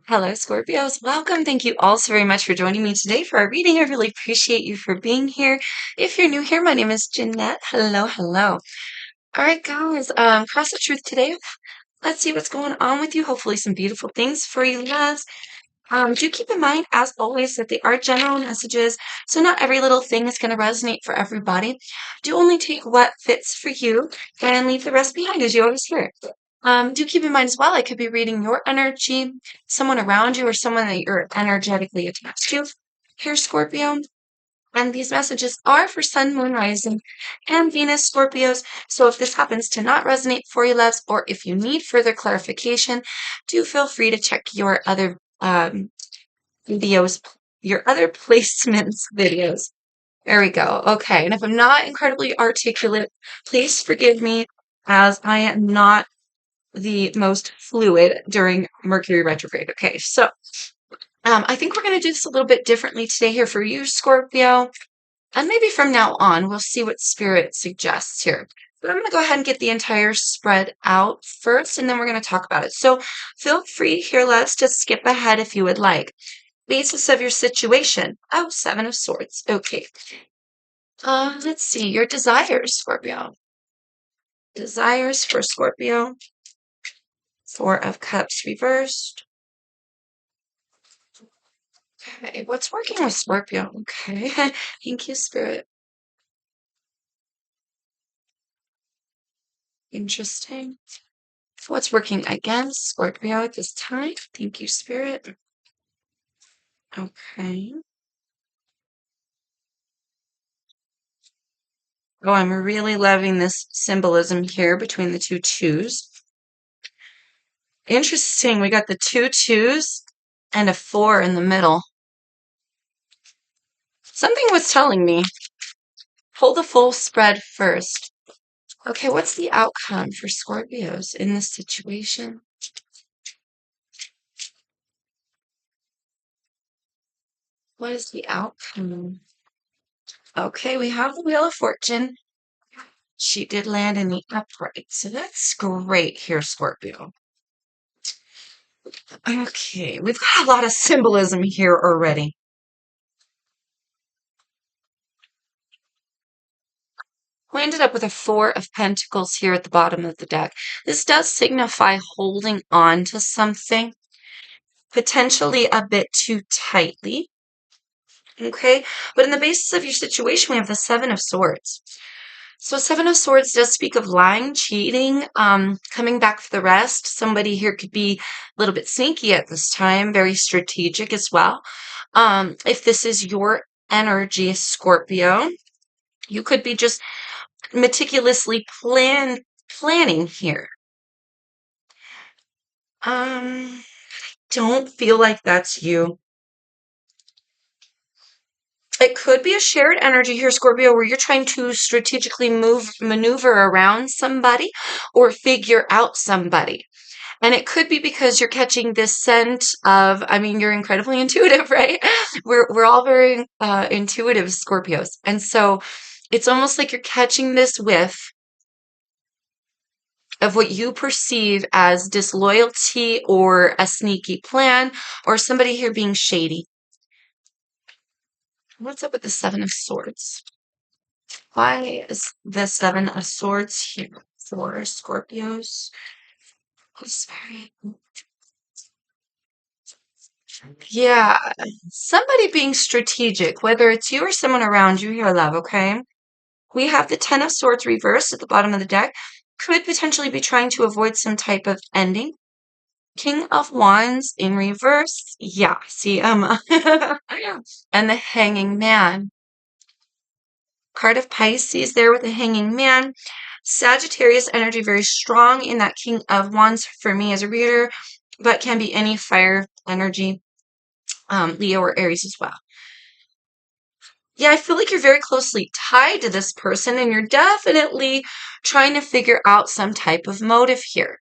Hello, Scorpios. Welcome. Thank you all so very much for joining me today for our reading. I really appreciate you for being here. If you're new here, my name is Jeanette. Hello, hello. All right, guys. Cross the truth today. Let's see what's going on with you. Hopefully, some beautiful things for you, loves. Do keep in mind, as always, that they are general messages, so not every little thing is going to resonate for everybody. Do only take what fits for you and leave the rest behind, as you always hear. Do keep in mind as well, I could be reading your energy, someone around you, or someone that you're energetically attached to. Here, Scorpio. And these messages are for Sun, Moon, Rising, and Venus Scorpios. So if this happens to not resonate for you, loves, or if you need further clarification, do feel free to check your other videos, your other placements videos. There we go. Okay. And if I'm not incredibly articulate, please forgive me as I am not the most fluid during Mercury retrograde. Okay, so I think we're going to do this a little bit differently today here for you, Scorpio. And maybe from now on, we'll see what Spirit suggests here. But I'm going to go ahead and get the entire spread out first, and then we're going to talk about it. So feel free here, let's just skip ahead if you would like. Basis of your situation. Oh, Seven of Swords. Okay. Let's see. Your desires, Scorpio. Desires for Scorpio. Four of Cups reversed. Okay, what's working with Scorpio? Okay, thank you, Spirit. Interesting. What's working against Scorpio at this time? Thank you, Spirit. Okay. Oh, I'm really loving this symbolism here between the two twos. Interesting. We got the two twos and a four in the middle. Something was telling me, pull the full spread first. Okay, what's the outcome for Scorpios in this situation? What is the outcome? Okay, we have the Wheel of Fortune. She did land in the upright, so that's great here, Scorpio. Okay, we've got a lot of symbolism here already. We ended up with a Four of Pentacles here at the bottom of the deck. This does signify holding on to something, potentially a bit too tightly. Okay, but in the basis of your situation, we have the Seven of Swords. So Seven of Swords does speak of lying, cheating, coming back for the rest. Somebody here could be a little bit sneaky at this time, very strategic as well. If this is your energy, Scorpio, you could be just meticulously planning here. Don't feel like that's you. It could be a shared energy here, Scorpio, where you're trying to strategically maneuver around somebody or figure out somebody. And it could be because you're catching this scent of, I mean, you're incredibly intuitive, right? We're all very intuitive Scorpios. And so it's almost like you're catching this whiff of what you perceive as disloyalty or a sneaky plan or somebody here being shady. What's up with the Seven of Swords? Why is the Seven of Swords here for Scorpios? It's very, yeah, somebody being strategic, whether it's you or someone around you here, love, okay? We have the Ten of Swords reversed at the bottom of the deck. Could potentially be trying to avoid some type of ending. King of Wands in reverse. Yeah, see, and the Hanging Man. Card of Pisces there with the Hanging Man. Sagittarius energy very strong in that King of Wands for me as a reader, but can be any fire energy, Leo or Aries as well. Yeah, I feel like you're very closely tied to this person and you're definitely trying to figure out some type of motive here.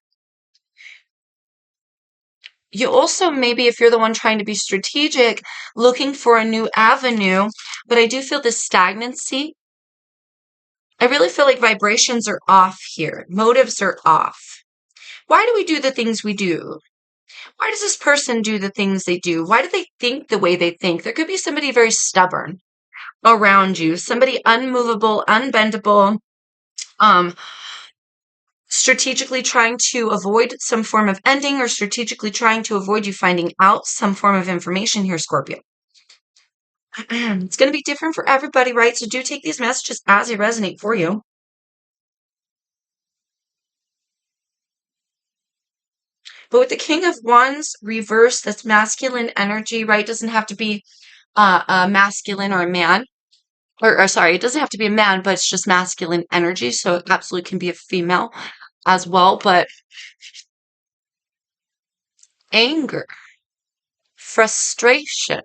You also, maybe if you're the one trying to be strategic, looking for a new avenue, but I do feel this stagnancy. I really feel like vibrations are off here. Motives are off. Why do we do the things we do? Why does this person do the things they do? Why do they think the way they think? There could be somebody very stubborn around you, somebody unmovable, unbendable, um, strategically trying to avoid some form of ending or strategically trying to avoid you finding out some form of information here, Scorpio. It's going to be different for everybody, right? So do take these messages as they resonate for you. But with the King of Wands reversed, that's masculine energy, right? Doesn't have to be a masculine or a man. Or sorry, it doesn't have to be a man, but it's just masculine energy. So it absolutely can be a female as well. But anger, frustration,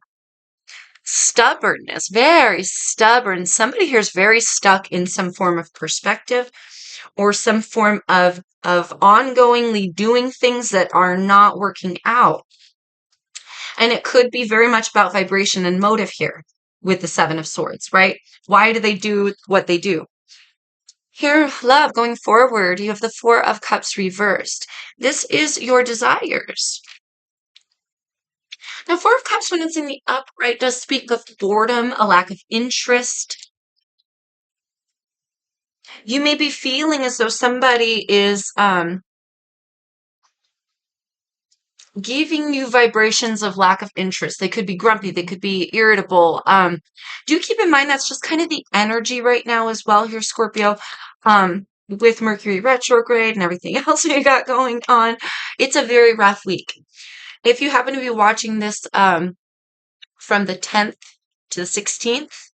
stubbornness, very stubborn. Somebody here is very stuck in some form of perspective or some form of ongoingly doing things that are not working out. And it could be very much about vibration and motive here with the Seven of Swords, right? Why do they do what they do? Here, love, going forward, you have the Four of Cups reversed. This is your desires. Now, Four of Cups, when it's in the upright, does speak of boredom, a lack of interest. You may be feeling as though somebody is giving you vibrations of lack of interest. They could be grumpy, they could be irritable. Do keep in mind that's just kind of the energy right now as well here, Scorpio. With Mercury retrograde and everything else we got going on, it's a very rough week. If you happen to be watching this from the 10th to the 16th,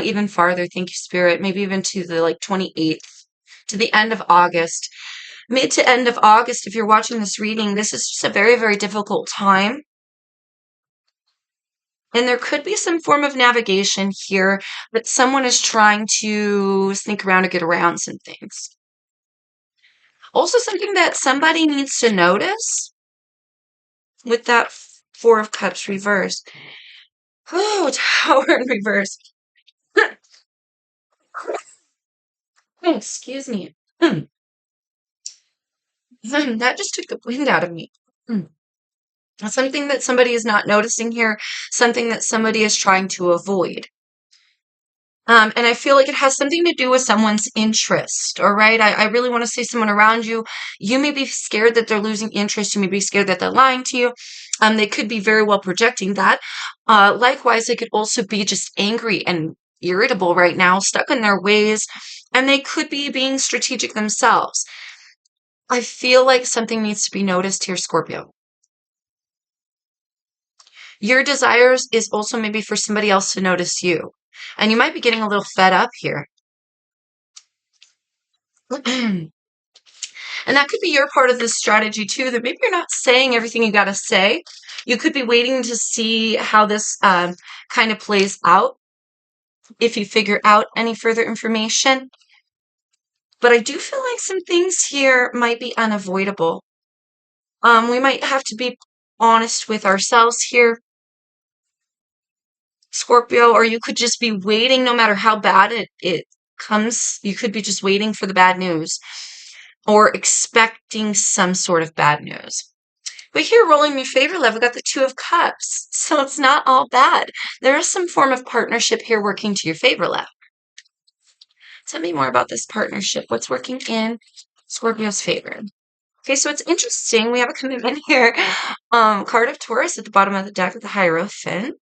even farther, thank you, Spirit, maybe even to the 28th, to the end of August, mid to end of August, if you're watching this reading, this is just a very, very difficult time. And there could be some form of navigation here, but someone is trying to sneak around or get around some things. Also, something that somebody needs to notice with that Four of Cups reversed. Oh, Tower in reverse. Excuse me. That just took the wind out of me. Something that somebody is not noticing here, something that somebody is trying to avoid. And I feel like it has something to do with someone's interest, all right? I really want to say someone around you. You may be scared that they're losing interest. You may be scared that they're lying to you. They could be very well projecting that. Likewise, they could also be just angry and irritable right now, stuck in their ways, and they could be being strategic themselves. I feel like something needs to be noticed here, Scorpio. Your desires is also maybe for somebody else to notice you. And you might be getting a little fed up here. And that could be your part of this strategy too, that maybe you're not saying everything you got to say. You could be waiting to see how this kind of plays out if you figure out any further information. But I do feel like some things here might be unavoidable. We might have to be honest with ourselves here, Scorpio, or you could just be waiting no matter how bad it comes. You could be just waiting for the bad news or expecting some sort of bad news. But here, rolling in your favor, love, we got the Two of Cups. So it's not all bad. There is some form of partnership here working to your favor, love. Tell me more about this partnership. What's working in Scorpio's favor? Okay, so it's interesting. We have a commitment here. Card of Taurus at the bottom of the deck with the Hierophant.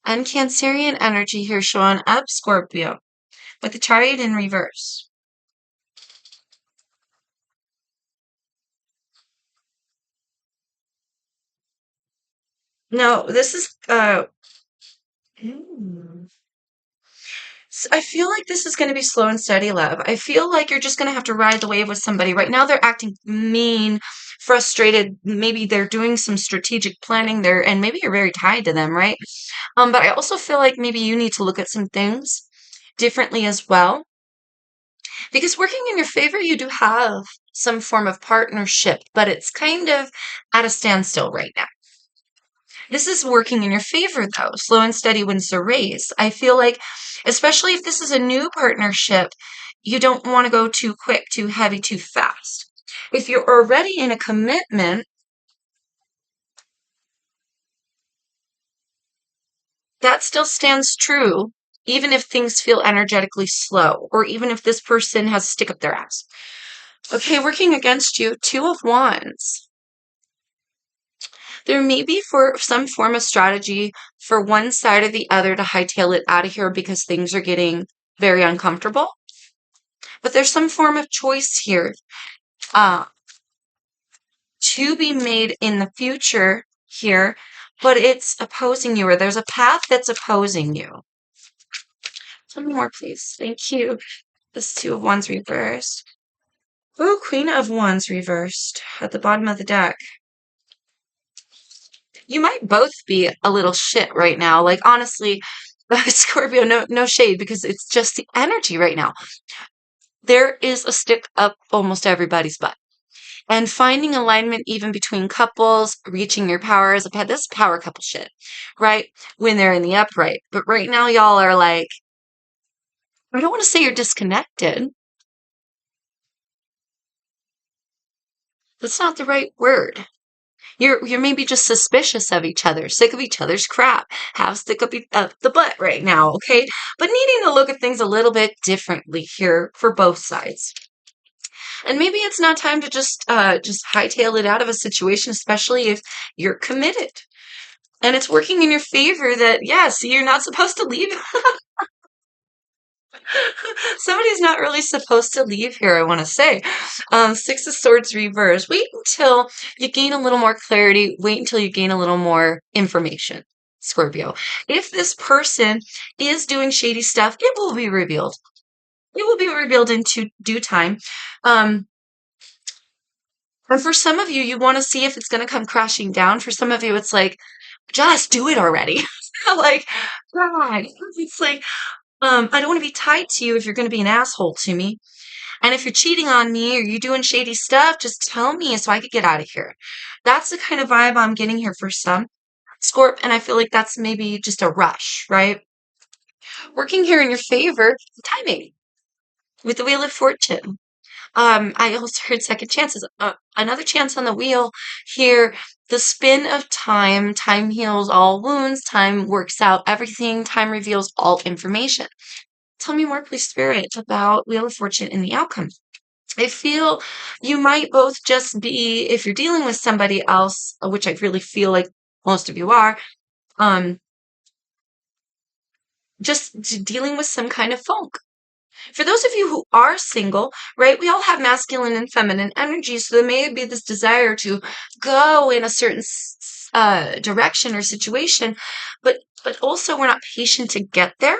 And Cancerian energy here showing up, Scorpio, with the Chariot in reverse. No, this is I feel like this is going to be slow and steady, love. I feel like you're just going to have to ride the wave with somebody. Right now, they're acting mean, frustrated. Maybe they're doing some strategic planning there, and maybe you're very tied to them, right? But I also feel like maybe you need to look at some things differently as well. Because working in your favor, you do have some form of partnership, but it's kind of at a standstill right now. This is working in your favor, though. Slow and steady wins the race. I feel like, especially if this is a new partnership, you don't want to go too quick, too heavy, too fast. If you're already in a commitment, That still stands true, even if things feel energetically slow, or even if this person has a stick up their ass. Okay, working against you, Two of Wands. There may be for some form of strategy for one side or the other to hightail it out of here because things are getting very uncomfortable. But there's some form of choice here uh, to be made in the future here, but it's opposing you, or there's a path that's opposing you. Tell me more, please. Thank you. This Two of Wands reversed. Oh, Queen of Wands reversed at the bottom of the deck. You might both be a little shit right now. Like, honestly, Scorpio, no shade, because it's just the energy right now. There is a stick up almost everybody's butt. And finding alignment even between couples, reaching your powers. I've had this power couple shit, right? When they're in the upright. But right now, y'all are like, I don't want to say you're disconnected. That's not the right word. You're maybe just suspicious of each other, sick of each other's crap, have stick up the butt right now, okay? But needing to look at things a little bit differently here for both sides. And maybe it's not time to just hightail it out of a situation, especially if you're committed. And it's working in your favor that, yes, you're not supposed to leave. Somebody's not really supposed to leave here, I want to say. Six of Swords reverse. Wait until you gain a little more clarity. Wait until you gain a little more information, Scorpio. If this person is doing shady stuff, it will be revealed. It will be revealed in due time. And for some of you, you want to see if it's going to come crashing down. For some of you, it's like, just do it already. Like, God, it's like, I don't want to be tied to you if you're going to be an asshole to me. And if you're cheating on me or you're doing shady stuff, just tell me so I could get out of here. That's the kind of vibe I'm getting here for some. Scorp, and I feel like that's maybe just a rush, right? Working here in your favor, timing with the Wheel of Fortune. I also heard second chances. Another chance on the wheel here. The spin of time. Time heals all wounds. Time works out everything. Time reveals all information. Tell me more, please, Spirit, about Wheel of Fortune and the outcome. I feel you might both just be, if you're dealing with somebody else, which I really feel like most of you are, um, just dealing with some kind of funk. For those of you who are single, right, we all have masculine and feminine energy, so there may be this desire to go in a certain direction or situation, but also we're not patient to get there.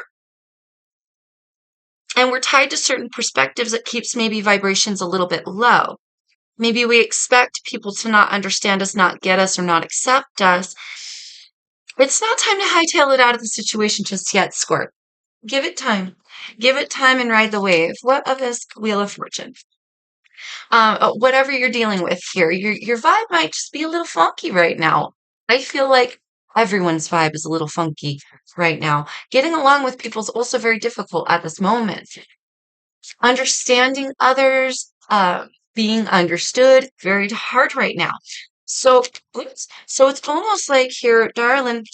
And we're tied to certain perspectives that keeps maybe vibrations a little bit low. Maybe we expect people to not understand us, not get us, or not accept us. It's not time to hightail it out of the situation just yet, Scorp. Give it time. Give it time and ride the wave. What of this Wheel of Fortune? Whatever you're dealing with here, your vibe might just be a little funky right now. I feel like everyone's vibe is a little funky right now. Getting along with people is also very difficult at this moment. Understanding others, being understood, very hard right now. So, so it's almost like here, darling,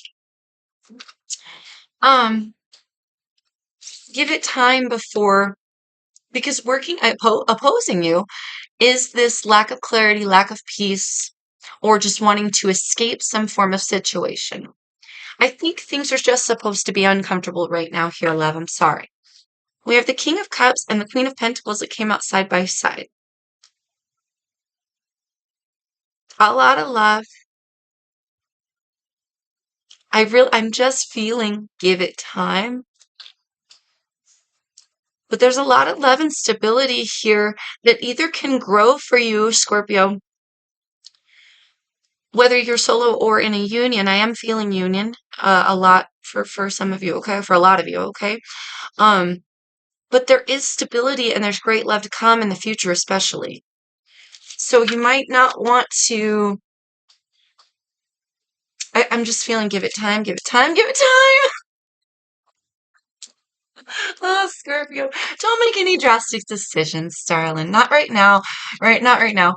um, give it time before, because working opposing you is this lack of clarity, lack of peace, or just wanting to escape some form of situation. I think things are just supposed to be uncomfortable right now here, love. I'm sorry. We have the King of Cups and the Queen of Pentacles that came out side by side. A lot of love. I'm just feeling give it time. But there's a lot of love and stability here that either can grow for you, Scorpio, whether you're solo or in a union. I am feeling union a lot for some of you, okay? For a lot of you, okay? But there is stability and there's great love to come in the future, especially. So you might not want to. I'm just feeling give it time, give it time, give it time. Oh, Scorpio, don't make any drastic decisions, darling. Not right now. Right, not right now.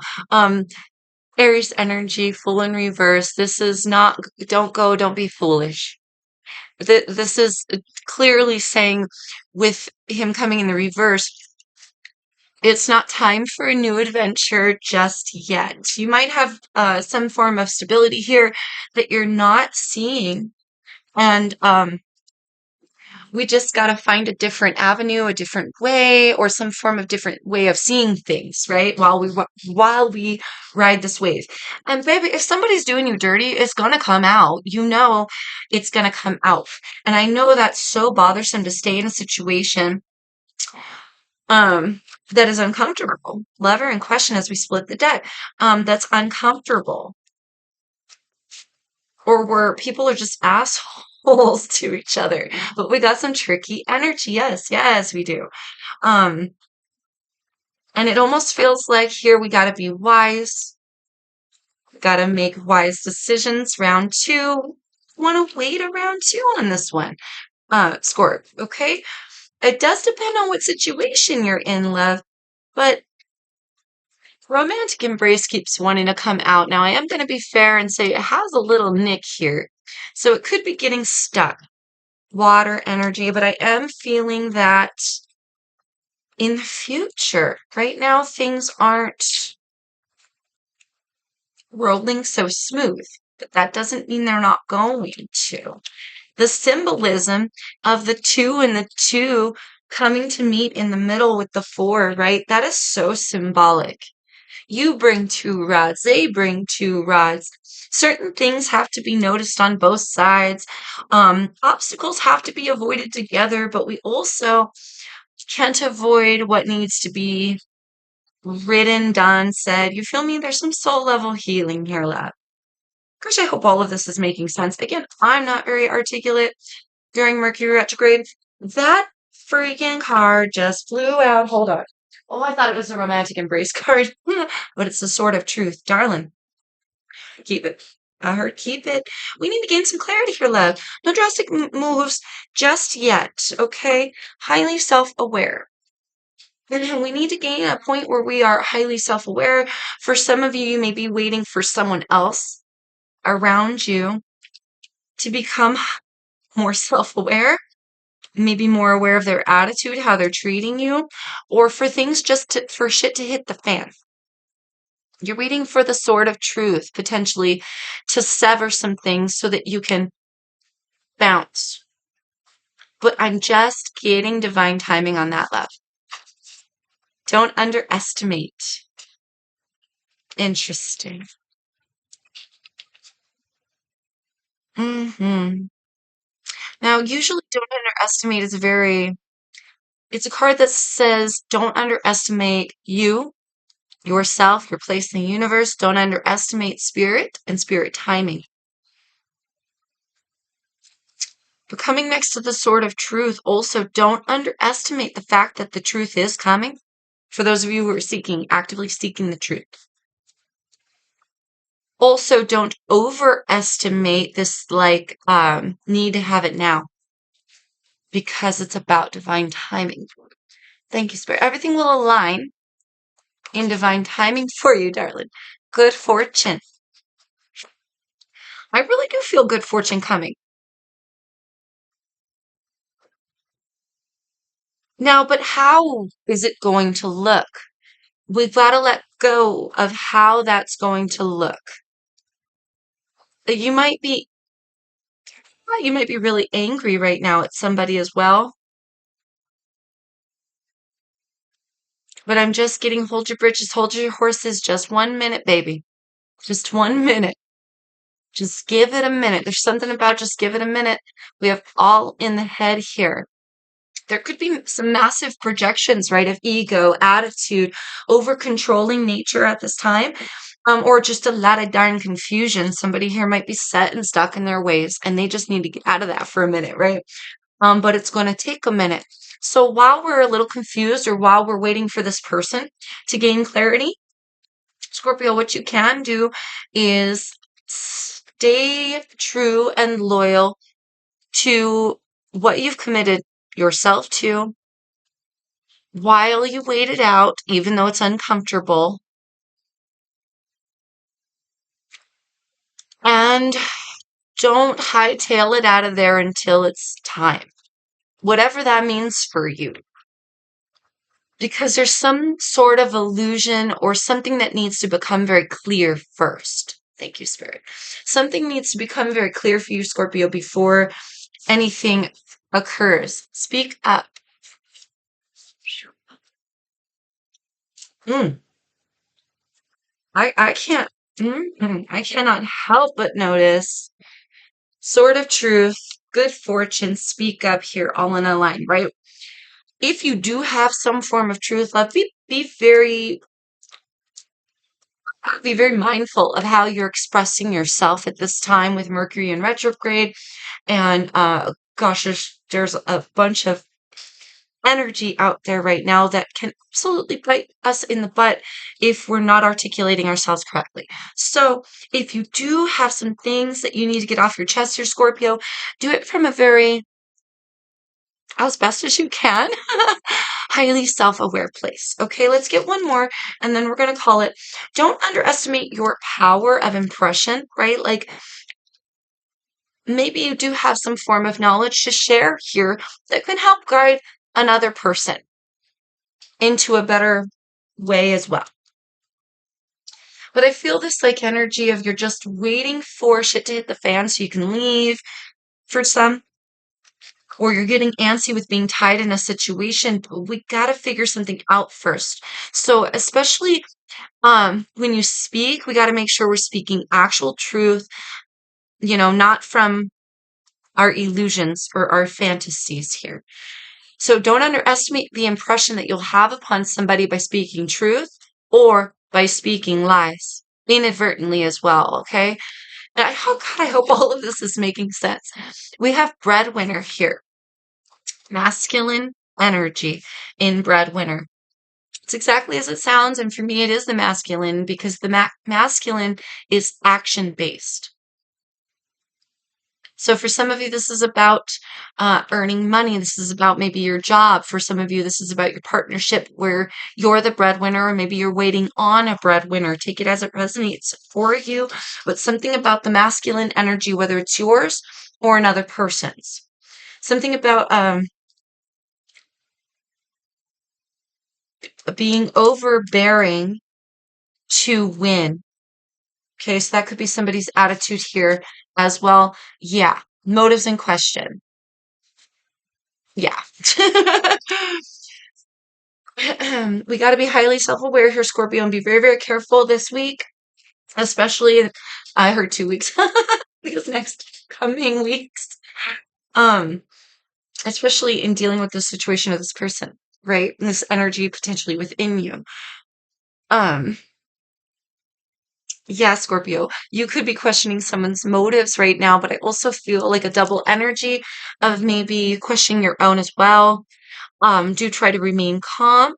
Aries energy, full in reverse. This is not, don't go, don't be foolish. This is clearly saying, with him coming in the reverse, it's not time for a new adventure just yet. You might have some form of stability here that you're not seeing. And we just got to find a different avenue, a different way, or some form of different way of seeing things, right? While we ride this wave. And baby, if somebody's doing you dirty, it's gonna come out. You know, it's gonna come out. And I know that's so bothersome to stay in a situation that is uncomfortable. Lover in question as we split the deck. That's uncomfortable. Or where people are just assholes to each other. But we got some tricky energy. Yes, yes, we do. Um, and it almost feels like here we gotta be wise, gotta make wise decisions. Round two. Want to wait a round two on this one. Scorp, okay? It does depend on what situation you're in, love, but romantic embrace keeps wanting to come out. Now, I am going to be fair and say it has a little nick here. So it could be getting stuck. Water energy, but I am feeling that in the future, right now, things aren't rolling so smooth, but that doesn't mean they're not going to. The symbolism of the two and the two coming to meet in the middle with the four, right? That is so symbolic. You bring two rods, they bring two rods. Certain things have to be noticed on both sides. Obstacles have to be avoided together, but we also can't avoid what needs to be written, done, said. You feel me? There's some soul level healing here, love. Gosh, I hope all of this is making sense. Again, I'm not very articulate during Mercury retrograde. That freaking card just flew out. Hold on. Oh, I thought it was a romantic embrace card, but it's the sword of truth. Darling, keep it. I heard keep it. We need to gain some clarity here, love. No drastic moves just yet, okay? Highly self-aware. And we need to gain a point where we are highly self-aware. For some of you, you may be waiting for someone else around you to become more self-aware, maybe more aware of their attitude, how they're treating you, or for things for shit to hit the fan. You're waiting for the sword of truth, potentially, to sever some things so that you can bounce. But I'm just getting divine timing on that, love. Don't underestimate. Interesting. Now, usually don't underestimate is it's a card that says don't underestimate you, yourself, your place in the universe. Don't underestimate spirit and spirit timing. But coming next to the sword of truth, also don't underestimate the fact that the truth is coming. For those of you who are actively seeking the truth. Also, don't overestimate this need to have it now, because it's about divine timing. Thank you, Spirit. Everything will align in divine timing for you, darling. Good fortune. I really do feel good fortune coming. Now, but how is it going to look? We've got to let go of how that's going to look. You might be really angry right now at somebody as well. But I'm just getting, hold your britches, hold your horses, just 1 minute, baby. Just 1 minute. Just give it a minute. There's something about just give it a minute. We have all in the head here. There could be some massive projections, right, of ego, attitude, over controlling nature at this time, or just a lot of darn confusion. Somebody here might be set and stuck in their ways, and they just need to get out of that for a minute, right? But it's going to take a minute. So while we're a little confused, or while we're waiting for this person to gain clarity, Scorpio, what you can do is stay true and loyal to what you've committed yourself to while you wait it out, even though it's uncomfortable. And don't hightail it out of there until it's time. Whatever that means for you. Because there's some sort of illusion or something that needs to become very clear first. Thank you, Spirit. Something needs to become very clear for you, Scorpio, before anything occurs. Speak up. Mm. I can't, I cannot help but notice sword of truth, good fortune, speak up here, all in a line, right? If you do have some form of truth love, be very mindful of how you're expressing yourself at this time with Mercury in retrograde. And gosh, there's a bunch of energy out there right now that can absolutely bite us in the butt if we're not articulating ourselves correctly. So if you do have some things that you need to get off your chest here, Scorpio, do it from a very, as best as you can, highly self-aware place. Okay, let's get one more and then we're going to call it. Don't underestimate your power of impression, right? Like maybe you do have some form of knowledge to share here that can help guide another person into a better way as well. But I feel this like energy of you're just waiting for shit to hit the fan so you can leave for some, or you're getting antsy with being tied in a situation, but we got to figure something out first. So especially when you speak, we got to make sure we're speaking actual truth, not from our illusions or our fantasies here. So don't underestimate the impression that you'll have upon somebody by speaking truth or by speaking lies inadvertently as well. Okay. And I hope all of this is making sense. We have breadwinner here, masculine energy in breadwinner. It's exactly as it sounds. And for me, it is the masculine because the masculine is action based. So for some of you, this is about earning money. This is about maybe your job. For some of you, this is about your partnership where you're the breadwinner or maybe you're waiting on a breadwinner. Take it as it resonates for you. But something about the masculine energy, whether it's yours or another person's. Something about being overbearing to win. Okay, so that could be somebody's attitude here as well. Yeah, motives in question. Yeah. We got to be highly self-aware here, Scorpio, and be very, very careful this week, especially I heard 2 weeks because next coming weeks, um, especially in dealing with the situation of this person, right? And this energy potentially within you. Um, yeah, Scorpio, you could be questioning someone's motives right now, but I also feel like a double energy of maybe questioning your own as well. Do try to remain calm.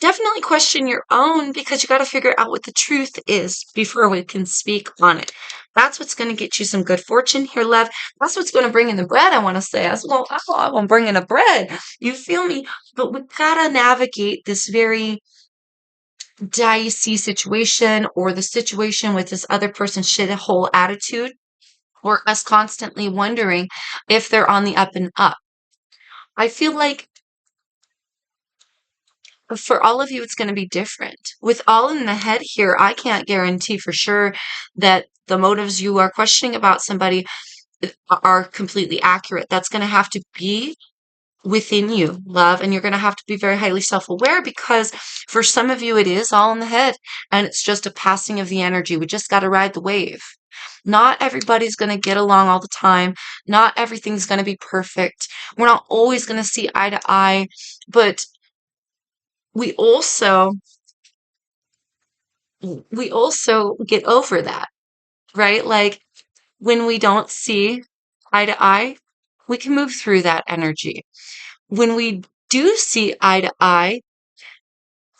Definitely question your own because you got to figure out what the truth is before we can speak on it. That's what's going to get you some good fortune here, love. That's what's going to bring in the bread, I want to say. I won't bring in the bread. You feel me? But we got to navigate this very dicey situation or the situation with this other person's shithole attitude or us constantly wondering if they're on the up and up. I feel like for all of you, it's going to be different. With all in the head here, I can't guarantee for sure that the motives you are questioning about somebody are completely accurate. That's going to have to be within you, love, and you're going to have to be very highly self-aware because for some of you, it is all in the head and it's just a passing of the energy. We just got to ride the wave. Not everybody's going to get along all the time. Not everything's going to be perfect. We're not always going to see eye to eye, but we also we also get over that, right? Like when we don't see eye to eye, we can move through that energy. When we do see eye to eye,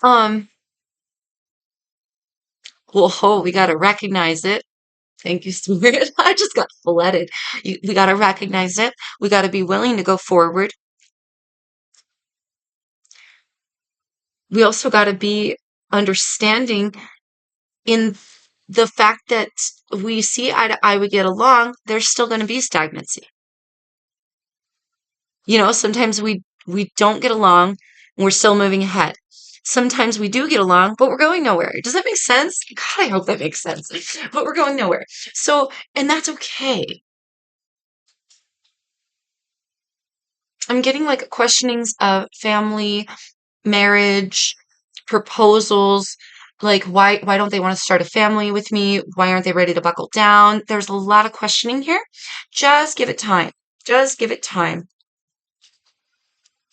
um, we got to recognize it. Thank you, Spirit. I just got flooded. We got to recognize it. We got to be willing to go forward. We also got to be understanding in the fact that we see eye to eye, we get along, there's still going to be stagnancy. Sometimes we don't get along and we're still moving ahead. Sometimes we do get along, but we're going nowhere. Does that make sense? God, I hope that makes sense. But we're going nowhere. So, and that's okay. I'm getting like questionings of family, marriage, proposals, like why don't they want to start a family with me? Why aren't they ready to buckle down? There's a lot of questioning here. Just give it time. Just give it time.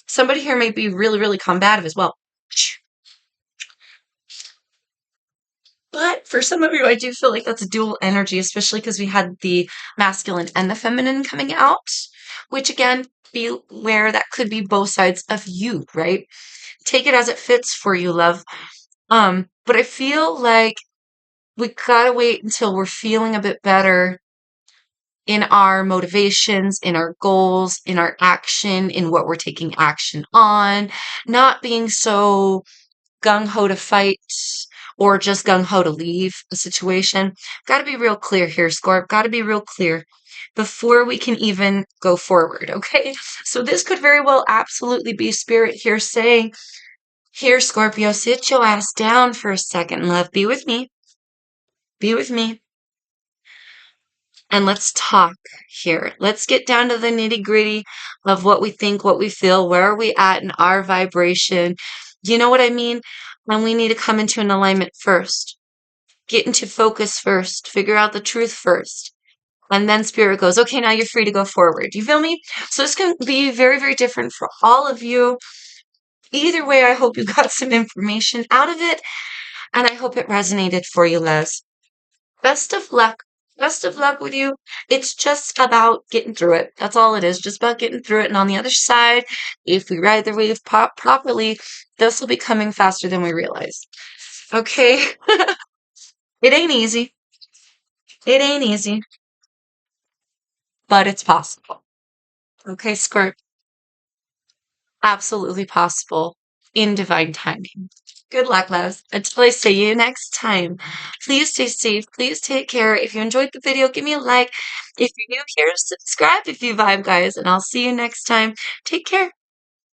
Somebody here may be really, really combative as well. But for some of you, I do feel like that's a dual energy, especially because we had the masculine and the feminine coming out, which again, beware that could be both sides of you, right? Take it as it fits for you, love. But I feel like we gotta wait until we're feeling a bit better in our motivations, in our goals, in our action, in what we're taking action on, not being so gung ho to fight or just gung ho to leave a situation. Got to be real clear here, Scorp. Got to be real clear before we can even go forward. Okay. So this could very well absolutely be spirit here saying, here, Scorpio, sit your ass down for a second, love. Be with me. Be with me. And let's talk here. Let's get down to the nitty gritty of what we think, what we feel, where are we at in our vibration. You know what I mean? And we need to come into an alignment first, get into focus first, figure out the truth first. And then spirit goes, okay, now you're free to go forward. You feel me? So this can be very, very different for all of you. Either way, I hope you got some information out of it. And I hope it resonated for you, Les. Best of luck. Best of luck with you. It's just about getting through it. That's all it is. Just about getting through it. And on the other side, if we ride the wave properly, this will be coming faster than we realize. Okay? It ain't easy. It ain't easy, but it's possible. Okay, Squirt? Absolutely possible in divine timing. Good luck, loves. Until I see you next time, please stay safe. Please take care. If you enjoyed the video, give me a like. If you're new here, subscribe if you vibe, guys. And I'll see you next time. Take care.